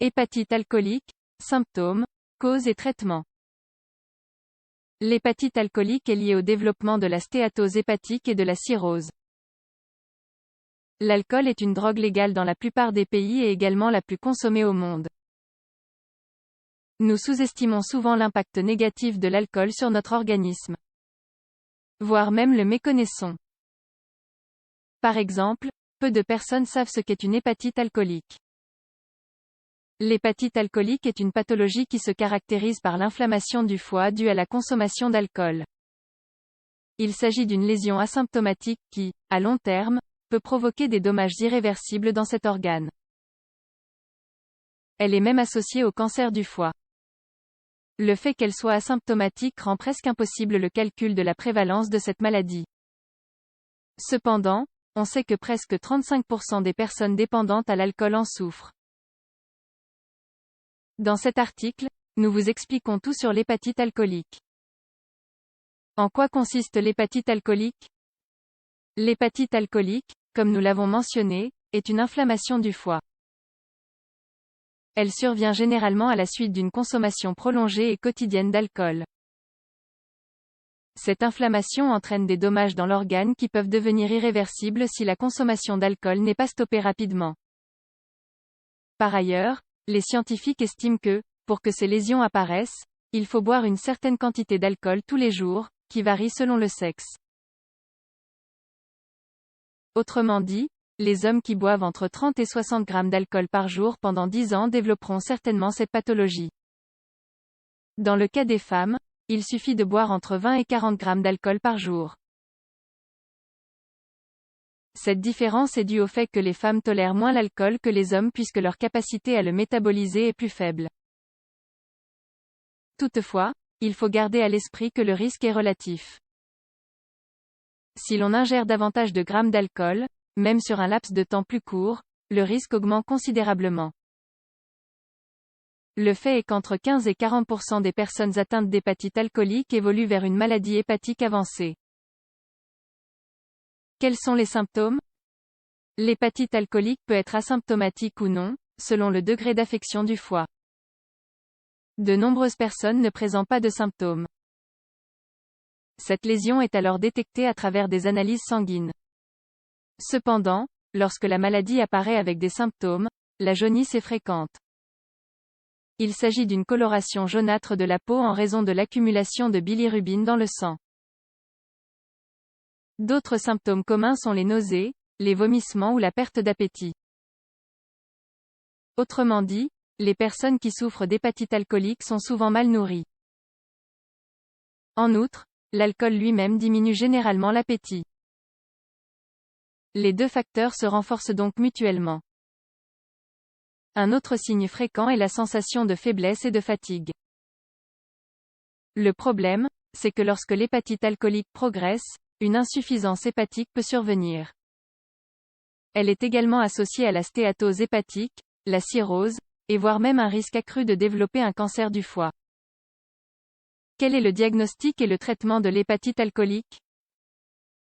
L'hépatite alcoolique, symptômes, causes et traitements. L'hépatite alcoolique est liée au développement de la stéatose hépatique et de la cirrhose. L'alcool est une drogue légale dans la plupart des pays et également la plus consommée au monde. Nous sous-estimons souvent l'impact négatif de l'alcool sur notre organisme. Voire même le méconnaissons. Par exemple, peu de personnes savent ce qu'est une hépatite alcoolique. L'hépatite alcoolique est une pathologie qui se caractérise par l'inflammation du foie due à la consommation d'alcool. Il s'agit d'une lésion asymptomatique qui, à long terme, peut provoquer des dommages irréversibles dans cet organe. Elle est même associée au cancer du foie. Le fait qu'elle soit asymptomatique rend presque impossible le calcul de la prévalence de cette maladie. Cependant, on sait que presque 35% des personnes dépendantes à l'alcool en souffrent. Dans cet article, nous vous expliquons tout sur l'hépatite alcoolique. En quoi consiste l'hépatite alcoolique? L'hépatite alcoolique, comme nous l'avons mentionné, est une inflammation du foie. Elle survient généralement à la suite d'une consommation prolongée et quotidienne d'alcool. Cette inflammation entraîne des dommages dans l'organe qui peuvent devenir irréversibles si la consommation d'alcool n'est pas stoppée rapidement. Par ailleurs, les scientifiques estiment que, pour que ces lésions apparaissent, il faut boire une certaine quantité d'alcool tous les jours, qui varie selon le sexe. Autrement dit, les hommes qui boivent entre 30 et 60 grammes d'alcool par jour pendant 10 ans développeront certainement cette pathologie. Dans le cas des femmes, il suffit de boire entre 20 et 40 grammes d'alcool par jour. Cette différence est due au fait que les femmes tolèrent moins l'alcool que les hommes puisque leur capacité à le métaboliser est plus faible. Toutefois, il faut garder à l'esprit que le risque est relatif. Si l'on ingère davantage de grammes d'alcool, même sur un laps de temps plus court, le risque augmente considérablement. Le fait est qu'entre 15 et 40% des personnes atteintes d'hépatite alcoolique évoluent vers une maladie hépatique avancée. Quels sont les symptômes? L'hépatite alcoolique peut être asymptomatique ou non, selon le degré d'affection du foie. De nombreuses personnes ne présentent pas de symptômes. Cette lésion est alors détectée à travers des analyses sanguines. Cependant, lorsque la maladie apparaît avec des symptômes, la jaunisse est fréquente. Il s'agit d'une coloration jaunâtre de la peau en raison de l'accumulation de bilirubine dans le sang. D'autres symptômes communs sont les nausées, les vomissements ou la perte d'appétit. Autrement dit, les personnes qui souffrent d'hépatite alcoolique sont souvent mal nourries. En outre, l'alcool lui-même diminue généralement l'appétit. Les deux facteurs se renforcent donc mutuellement. Un autre signe fréquent est la sensation de faiblesse et de fatigue. Le problème, c'est que lorsque l'hépatite alcoolique progresse, une insuffisance hépatique peut survenir. Elle est également associée à la stéatose hépatique, la cirrhose, et voire même un risque accru de développer un cancer du foie. Quel est le diagnostic et le traitement de l'hépatite alcoolique?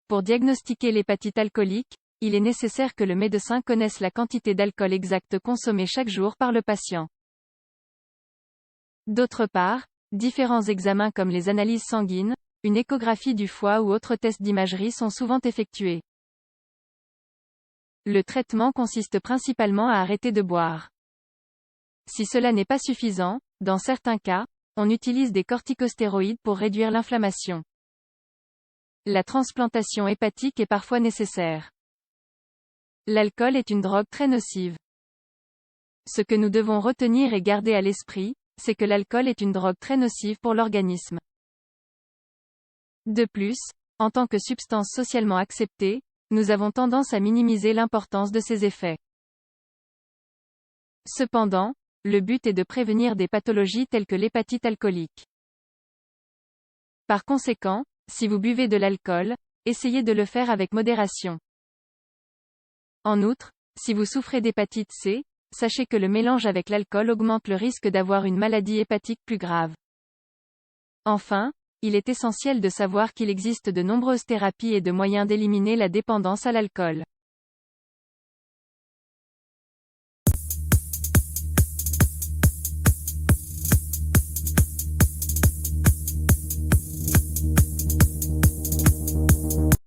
Pour diagnostiquer l'hépatite alcoolique, il est nécessaire que le médecin connaisse la quantité d'alcool exacte consommée chaque jour par le patient. D'autre part, différents examens comme les analyses sanguines, une échographie du foie ou autres tests d'imagerie sont souvent effectués. Le traitement consiste principalement à arrêter de boire. Si cela n'est pas suffisant, dans certains cas, on utilise des corticostéroïdes pour réduire l'inflammation. La transplantation hépatique est parfois nécessaire. L'alcool est une drogue très nocive. Ce que nous devons retenir et garder à l'esprit, c'est que l'alcool est une drogue très nocive pour l'organisme. De plus, en tant que substance socialement acceptée, nous avons tendance à minimiser l'importance de ses effets. Cependant, le but est de prévenir des pathologies telles que l'hépatite alcoolique. Par conséquent, si vous buvez de l'alcool, essayez de le faire avec modération. En outre, si vous souffrez d'hépatite C, sachez que le mélange avec l'alcool augmente le risque d'avoir une maladie hépatique plus grave. Enfin, il est essentiel de savoir qu'il existe de nombreuses thérapies et de moyens d'éliminer la dépendance à l'alcool.